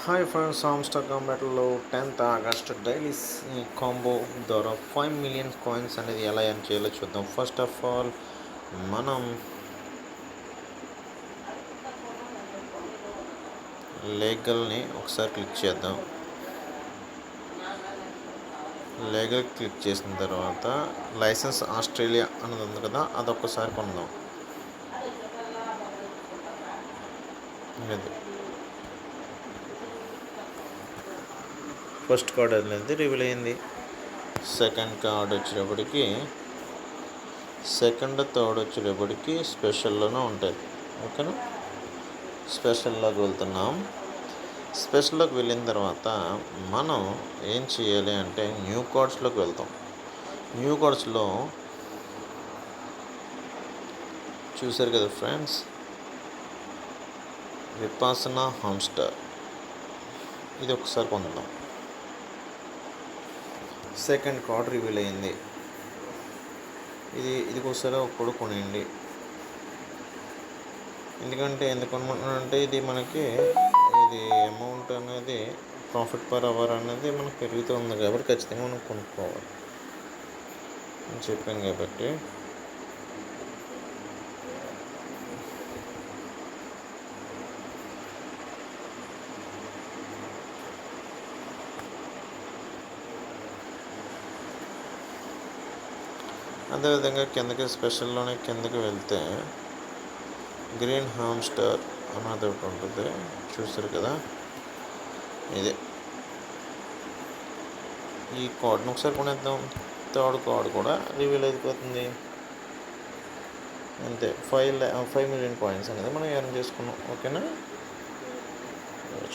Hi friends, hamster కాంబాట్లో 10th August daily combo ద్వారా 5 million coins అనేది ఎలా ఎర్న్ చేయాలో చూద్దాం. ఫస్ట్ ఆఫ్ ఆల్ మనం లీగల్ని ఒకసారి క్లిక్ చేద్దాం. లీగల్ క్లిక్ చేసిన తర్వాత లైసెన్స్ ఆస్ట్రేలియా అన్నది ఉంది కదా, అదొక్కసారి కొందాం. ఇది ఫస్ట్ కార్డ్ అనేది రివీల్ అయింది. సెకండ్ కార్డ్ వచ్చేటప్పటికి థర్డ్ వచ్చేటప్పటికి స్పెషల్లోనే ఉంటుంది. ఓకేనా, స్పెషల్లోకి వెళ్తున్నాం. స్పెషల్లోకి వెళ్ళిన తర్వాత మనం ఏం చేయాలి అంటే న్యూ కార్డ్స్లోకి వెళ్తాం. న్యూ కార్డ్స్లో చూసారు కదా ఫ్రెండ్స్, విపాసన హామ్స్టర్, ఇది ఒకసారి పొందుదాం. సెకండ్ కార్డ్ రివీల్ అయింది. ఇది ఒకసారి ఒక్కడు కొనేయండి. ఎందుకు అనుకుంటున్నానంటే ఇది మనకి అమౌంట్ అనేది ప్రాఫిట్ పర్ అవర్ అనేది మనకు పెరుగుతుంది కాబట్టి ఖచ్చితంగా మనం కొనుక్కోవాలి అని చెప్పాను కాబట్టి అదేవిధంగా కిందకి వెళ్తే గ్రీన్ హామ్స్టర్ అన్నది ఒకటి ఉంటుంది, చూస్తారు కదా. ఇదే ఈ కార్డ్ని ఒకసారి కొనేద్దాం. థర్డ్ కార్డ్ కూడా రివీల్ అయిపోతుంది. అంతే, 5 మిలియన్ కాయిన్స్ అనేది మనం ఎర్న్ చేసుకున్నాం. ఓకేనా,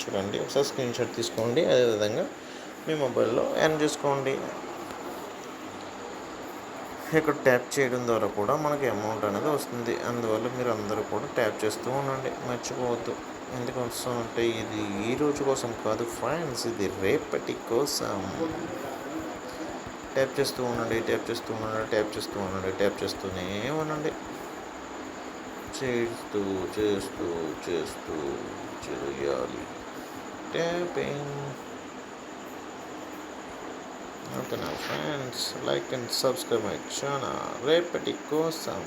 చూడండి, ఒకసారి స్క్రీన్ షాట్ తీసుకోండి. అదేవిధంగా మీ మొబైల్లో ఎర్న్ చేసుకోండి. ఇక్కడ ట్యాప్ చేయడం ద్వారా కూడా మనకి అమౌంట్ అనేది వస్తుంది. అందువల్ల మీరు అందరూ కూడా ట్యాప్ చేస్తూ ఉండండి, మర్చిపోవద్దు. ఎందుకోసం అంటే ఇది ఈ రోజు కోసం కాదు ఫ్రెండ్స్, ఇది రేపటి కోసం. ట్యాప్ చేస్తూ ఉండండి, ట్యాప్ చేస్తూనే ఉండండి. చేస్తూ చేయాలి tapping. Okay now friends, like and subscribe my channel రేపటి కోసం.